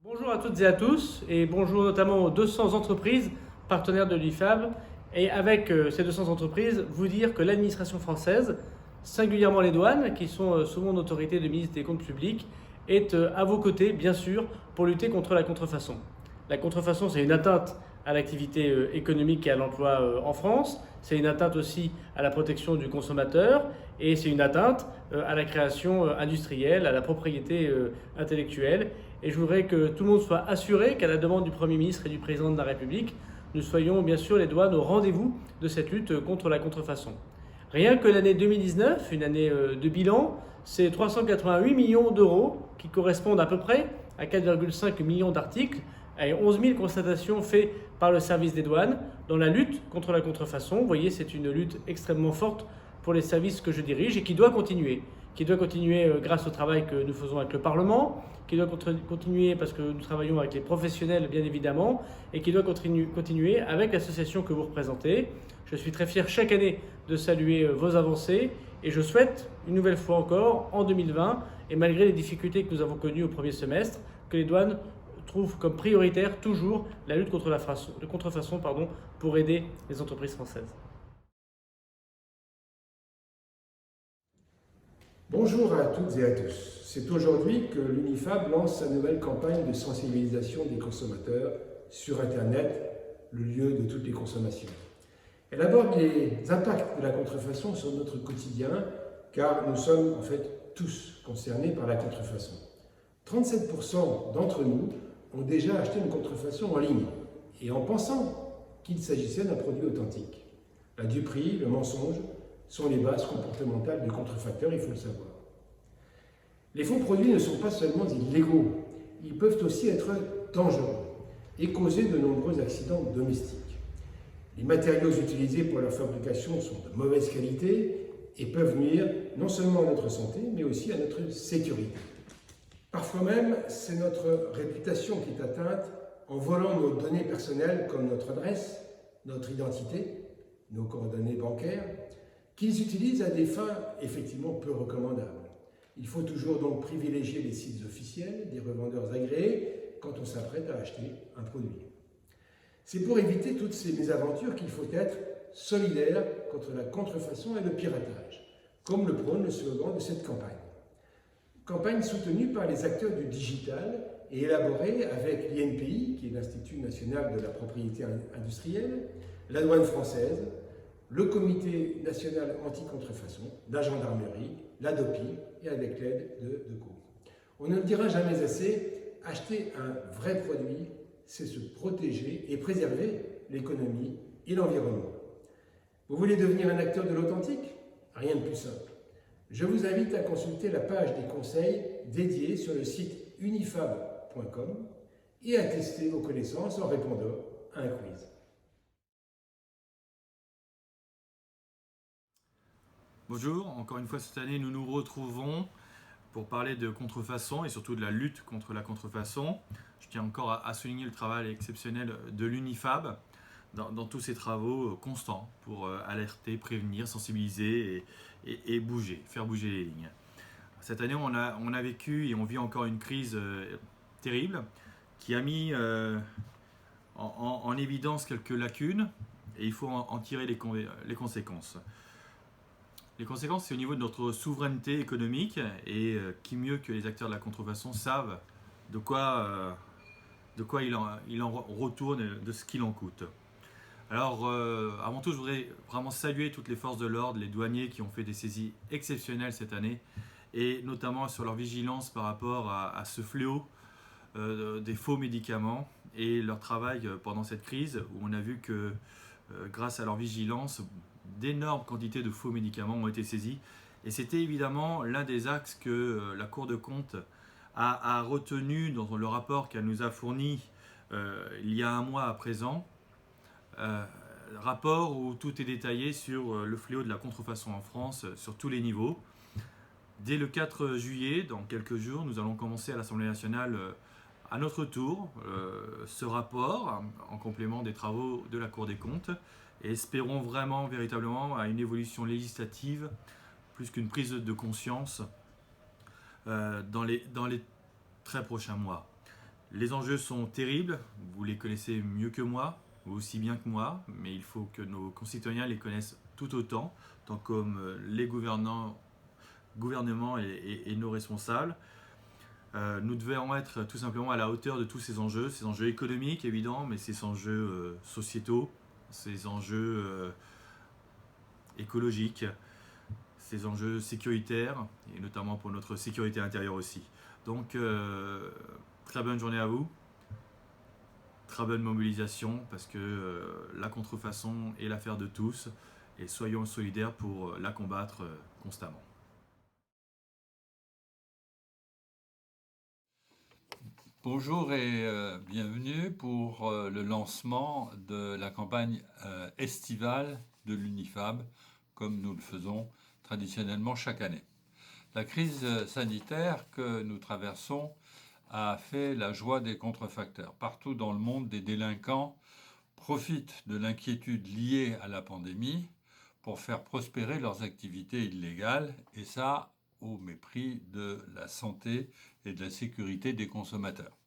Bonjour à toutes et à tous, et bonjour notamment aux 200 entreprises partenaires de l'IFAB. Et avec ces 200 entreprises, vous dire que l'administration française, singulièrement les douanes, qui sont sous mon autorité de ministre des Comptes publics, est à vos côtés, bien sûr, pour lutter contre la contrefaçon. La contrefaçon, c'est une atteinte à l'activité économique et à l'emploi en France. C'est une atteinte aussi à la protection du consommateur et c'est une atteinte à la création industrielle, à la propriété intellectuelle. Et je voudrais que tout le monde soit assuré qu'à la demande du Premier ministre et du Président de la République, nous soyons bien sûr les douanes au rendez-vous de cette lutte contre la contrefaçon. Rien que l'année 2019, une année de bilan, c'est 388 millions d'euros qui correspondent à peu près à 4,5 millions d'articles et 11 000 constatations faites par le service des douanes dans la lutte contre la contrefaçon. Vous voyez, c'est une lutte extrêmement forte pour les services que je dirige et qui doit continuer. Qui doit continuer grâce au travail que nous faisons avec le Parlement, qui doit continuer parce que nous travaillons avec les professionnels bien évidemment, et qui doit continuer avec l'association que vous représentez. Je suis très fier chaque année de saluer vos avancées et je souhaite une nouvelle fois encore en 2020, et malgré les difficultés que nous avons connues au premier semestre, que les douanes trouvent comme prioritaire toujours la lutte contre la contrefaçon pour aider les entreprises françaises. Bonjour à toutes et à tous. C'est aujourd'hui que l'UNIFAB lance sa nouvelle campagne de sensibilisation des consommateurs sur Internet, le lieu de toutes les consommations. Elle aborde les impacts de la contrefaçon sur notre quotidien, car nous sommes en fait tous concernés par la contrefaçon. 37% d'entre nous ont déjà acheté une contrefaçon en ligne, et en pensant qu'il s'agissait d'un produit authentique. La duperie, le mensonge, sont les bases comportementales des contrefacteurs, il faut le savoir. Les faux produits ne sont pas seulement illégaux, ils peuvent aussi être dangereux et causer de nombreux accidents domestiques. Les matériaux utilisés pour leur fabrication sont de mauvaise qualité et peuvent nuire non seulement à notre santé, mais aussi à notre sécurité. Parfois même, c'est notre réputation qui est atteinte en volant nos données personnelles comme notre adresse, notre identité, nos coordonnées bancaires, qu'ils utilisent à des fins effectivement peu recommandables. Il faut toujours donc privilégier les sites officiels, des revendeurs agréés, quand on s'apprête à acheter un produit. C'est pour éviter toutes ces mésaventures qu'il faut être solidaire contre la contrefaçon et le piratage, comme le prône le slogan de cette campagne. Campagne soutenue par les acteurs du digital et élaborée avec l'INPI, qui est l'Institut national de la propriété industrielle, la douane française, le Comité national anti-contrefaçon, la gendarmerie, la DOPI et avec l'aide de DECO. On ne le dira jamais assez, acheter un vrai produit, c'est se protéger et préserver l'économie et l'environnement. Vous voulez devenir un acteur de l'authentique? Rien de plus simple. Je vous invite à consulter la page des conseils dédiée sur le site unifab.com et à tester vos connaissances en répondant à un quiz. Bonjour, encore une fois cette année nous nous retrouvons pour parler de contrefaçon et surtout de la lutte contre la contrefaçon. Je tiens encore à souligner le travail exceptionnel de l'UNIFAB dans tous ces travaux constants pour alerter, prévenir, sensibiliser et bouger, faire bouger les lignes. Cette année on a vécu et on vit encore une crise terrible qui a mis en évidence quelques lacunes et il faut en tirer les conséquences. Les conséquences, c'est au niveau de notre souveraineté économique et qui mieux que les acteurs de la contrefaçon savent de quoi il en retourne, de ce qu'il en coûte. Alors, avant tout, je voudrais vraiment saluer toutes les forces de l'ordre, les douaniers qui ont fait des saisies exceptionnelles cette année et notamment sur leur vigilance par rapport à ce fléau des faux médicaments et leur travail pendant cette crise où on a vu que grâce à leur vigilance, d'énormes quantités de faux médicaments ont été saisis. Et c'était évidemment l'un des axes que la Cour de compte a retenu dans le rapport qu'elle nous a fourni il y a un mois à présent. Rapport où tout est détaillé sur le fléau de la contrefaçon en France sur tous les niveaux. Dès le 4 juillet, dans quelques jours, nous allons commencer à l'Assemblée nationale à notre tour ce rapport en complément des travaux de la Cour des comptes et espérons vraiment, véritablement, à une évolution législative plus qu'une prise de conscience dans les très prochains mois. Les enjeux sont terribles, vous les connaissez mieux que moi, ou aussi bien que moi, mais il faut que nos concitoyens les connaissent tout autant, tant comme les gouvernements et nos responsables. Nous devons être tout simplement à la hauteur de tous ces enjeux économiques évidemment, mais ces enjeux sociétaux, ces enjeux écologiques, ces enjeux sécuritaires, et notamment pour notre sécurité intérieure aussi. Donc, très bonne journée à vous, très bonne mobilisation, parce que la contrefaçon est l'affaire de tous, et soyons solidaires pour la combattre constamment. Bonjour et bienvenue pour le lancement de la campagne estivale de l'UNIFAB, comme nous le faisons traditionnellement chaque année. La crise sanitaire que nous traversons a fait la joie des contrefacteurs. Partout dans le monde, des délinquants profitent de l'inquiétude liée à la pandémie pour faire prospérer leurs activités illégales, et ça au mépris de la santé et de la sécurité des consommateurs.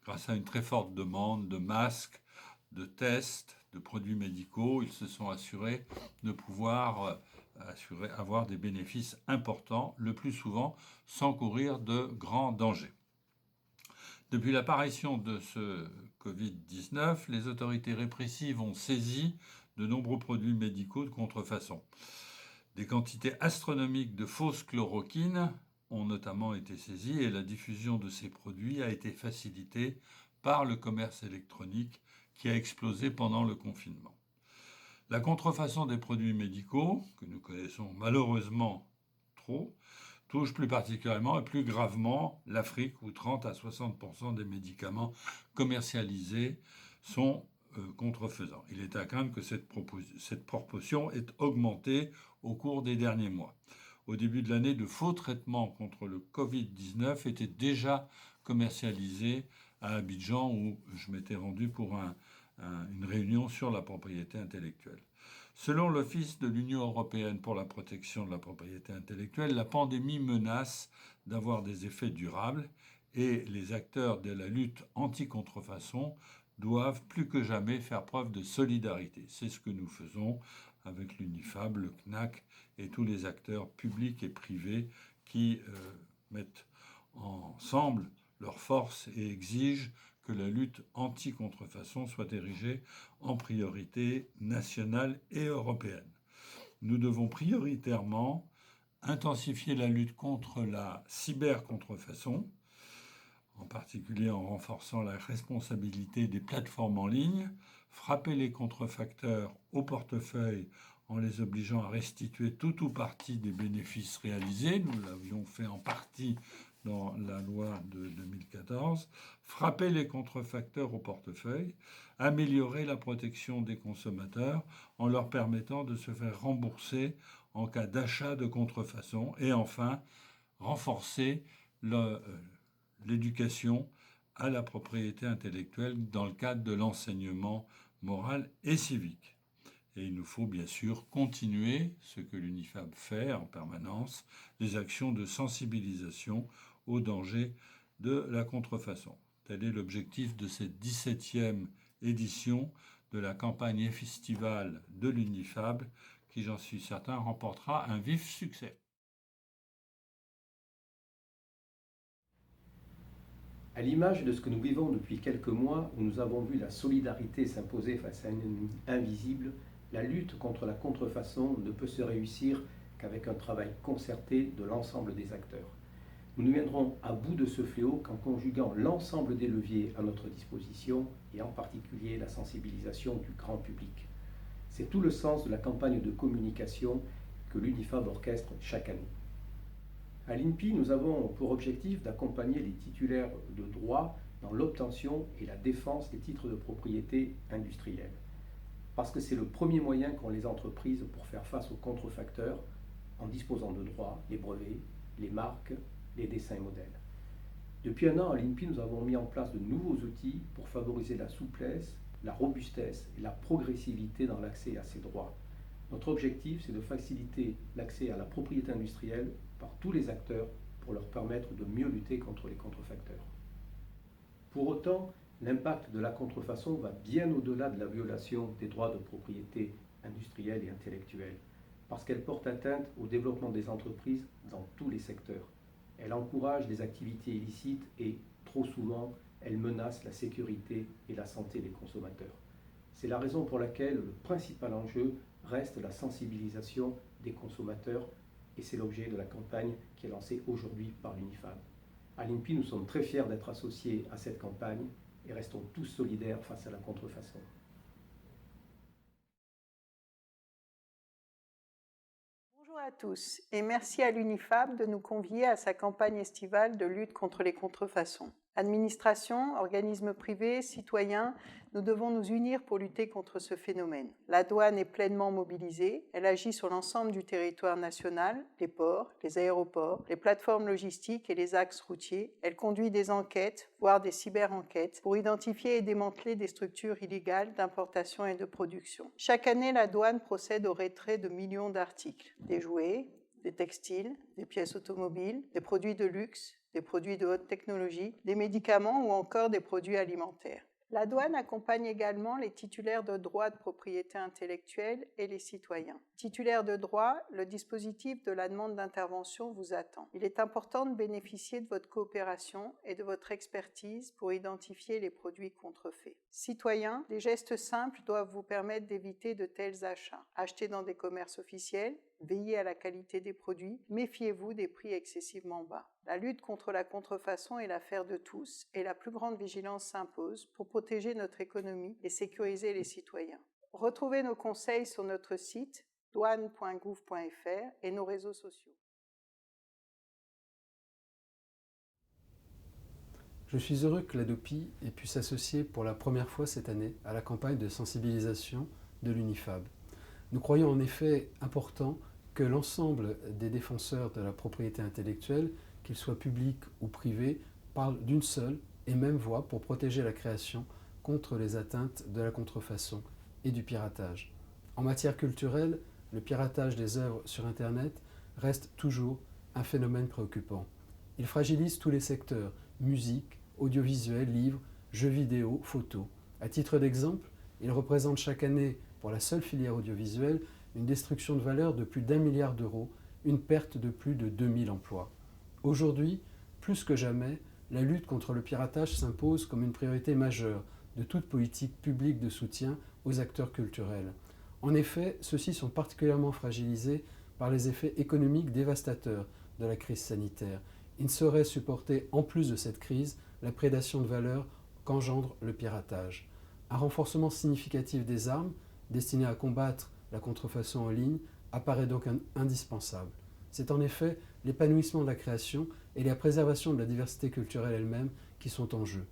Grâce à une très forte demande de masques, de tests, de produits médicaux, ils se sont assurés de pouvoir avoir des bénéfices importants, le plus souvent sans courir de grands dangers. Depuis l'apparition de ce Covid-19, les autorités répressives ont saisi de nombreux produits médicaux de contrefaçon. Des quantités astronomiques de fausses chloroquines ont notamment été saisies et la diffusion de ces produits a été facilitée par le commerce électronique qui a explosé pendant le confinement. La contrefaçon des produits médicaux, que nous connaissons malheureusement trop, touche plus particulièrement et plus gravement l'Afrique, où 30 à 60% des médicaments commercialisés sont contrefaisants. Il est à craindre que cette proportion ait augmenté au cours des derniers mois. Au début de l'année, de faux traitements contre le Covid-19 étaient déjà commercialisés à Abidjan, où je m'étais rendu pour une réunion sur la propriété intellectuelle. Selon l'Office de l'Union européenne pour la protection de la propriété intellectuelle, la pandémie menace d'avoir des effets durables et les acteurs de la lutte anti-contrefaçon doivent plus que jamais faire preuve de solidarité. C'est ce que nous faisons avec l'UNIFAB, le CNAC et tous les acteurs publics et privés qui mettent ensemble leurs forces et exigent que la lutte anti-contrefaçon soit érigée en priorité nationale et européenne. Nous devons prioritairement intensifier la lutte contre la cybercontrefaçon, en particulier en renforçant la responsabilité des plateformes en ligne, frapper les contrefacteurs au portefeuille en les obligeant à restituer tout ou partie des bénéfices réalisés. Nous l'avions fait en partie dans la loi de 2014, frapper les contrefacteurs au portefeuille, améliorer la protection des consommateurs en leur permettant de se faire rembourser en cas d'achat de contrefaçon et enfin renforcer l'éducation à la propriété intellectuelle dans le cadre de l'enseignement moral et civique. Et il nous faut bien sûr continuer ce que l'UNIFAB fait en permanence, des actions de sensibilisation aux dangers de la contrefaçon. Tel est l'objectif de cette 17e édition de la campagne estivale de l'UNIFAB, qui, j'en suis certain, remportera un vif succès. À l'image de ce que nous vivons depuis quelques mois, où nous avons vu la solidarité s'imposer face à un ennemi invisible, la lutte contre la contrefaçon ne peut se réussir qu'avec un travail concerté de l'ensemble des acteurs. Nous ne viendrons à bout de ce fléau qu'en conjuguant l'ensemble des leviers à notre disposition, et en particulier la sensibilisation du grand public. C'est tout le sens de la campagne de communication que l'UNIFAB orchestre chaque année. À l'INPI, nous avons pour objectif d'accompagner les titulaires de droit dans l'obtention et la défense des titres de propriété industrielle. Parce que c'est le premier moyen qu'ont les entreprises pour faire face aux contrefacteurs en disposant de droits, les brevets, les marques, les dessins et modèles. Depuis un an, à l'INPI, nous avons mis en place de nouveaux outils pour favoriser la souplesse, la robustesse et la progressivité dans l'accès à ces droits. Notre objectif, c'est de faciliter l'accès à la propriété industrielle par tous les acteurs pour leur permettre de mieux lutter contre les contrefacteurs. Pour autant, l'impact de la contrefaçon va bien au-delà de la violation des droits de propriété industrielle et intellectuelle, parce qu'elle porte atteinte au développement des entreprises dans tous les secteurs. Elle encourage des activités illicites et, trop souvent, elle menace la sécurité et la santé des consommateurs. C'est la raison pour laquelle le principal enjeu reste la sensibilisation des consommateurs, et c'est l'objet de la campagne qui est lancée aujourd'hui par l'UNIFAB. À l'INPI, nous sommes très fiers d'être associés à cette campagne et restons tous solidaires face à la contrefaçon. Bonjour à tous et merci à l'UNIFAB de nous convier à sa campagne estivale de lutte contre les contrefaçons. Administration, organismes privés, citoyens, nous devons nous unir pour lutter contre ce phénomène. La douane est pleinement mobilisée, elle agit sur l'ensemble du territoire national, les ports, les aéroports, les plateformes logistiques et les axes routiers. Elle conduit des enquêtes, voire des cyber-enquêtes, pour identifier et démanteler des structures illégales d'importation et de production. Chaque année, la douane procède au retrait de millions d'articles, des jouets, des textiles, des pièces automobiles, des produits de luxe, des produits de haute technologie, des médicaments ou encore des produits alimentaires. La douane accompagne également les titulaires de droits de propriété intellectuelle et les citoyens. Titulaires de droits, le dispositif de la demande d'intervention vous attend. Il est important de bénéficier de votre coopération et de votre expertise pour identifier les produits contrefaits. Citoyens, des gestes simples doivent vous permettre d'éviter de tels achats. Achetez dans des commerces officiels, veillez à la qualité des produits, méfiez-vous des prix excessivement bas. La lutte contre la contrefaçon est l'affaire de tous et la plus grande vigilance s'impose pour protéger notre économie et sécuriser les citoyens. Retrouvez nos conseils sur notre site douane.gouv.fr et nos réseaux sociaux. Je suis heureux que l'ADOPI ait pu s'associer pour la première fois cette année à la campagne de sensibilisation de l'UNIFAB. Nous croyons en effet important que l'ensemble des défenseurs de la propriété intellectuelle, qu'ils soient publics ou privés, parlent d'une seule et même voix pour protéger la création contre les atteintes de la contrefaçon et du piratage. En matière culturelle, le piratage des œuvres sur Internet reste toujours un phénomène préoccupant. Il fragilise tous les secteurs, musique, audiovisuel, livres, jeux vidéo, photos. À titre d'exemple, il représente chaque année, pour la seule filière audiovisuelle, une destruction de valeur de plus d'1 milliard d'euros, une perte de plus de 2000 emplois. Aujourd'hui, plus que jamais, la lutte contre le piratage s'impose comme une priorité majeure de toute politique publique de soutien aux acteurs culturels. En effet, ceux-ci sont particulièrement fragilisés par les effets économiques dévastateurs de la crise sanitaire. Ils ne sauraient supporter, en plus de cette crise, la prédation de valeur qu'engendre le piratage. Un renforcement significatif des armes, destinées à combattre la contrefaçon en ligne, apparaît donc indispensable. C'est en effet l'épanouissement de la création et la préservation de la diversité culturelle elle-même qui sont en jeu.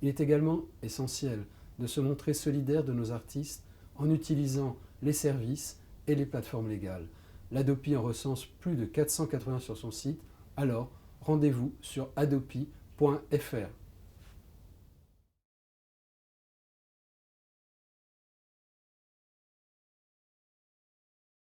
Il est également essentiel de se montrer solidaire de nos artistes en utilisant les services et les plateformes légales. L'ADOPI en recense plus de 480 sur son site, alors rendez-vous sur adopi.fr.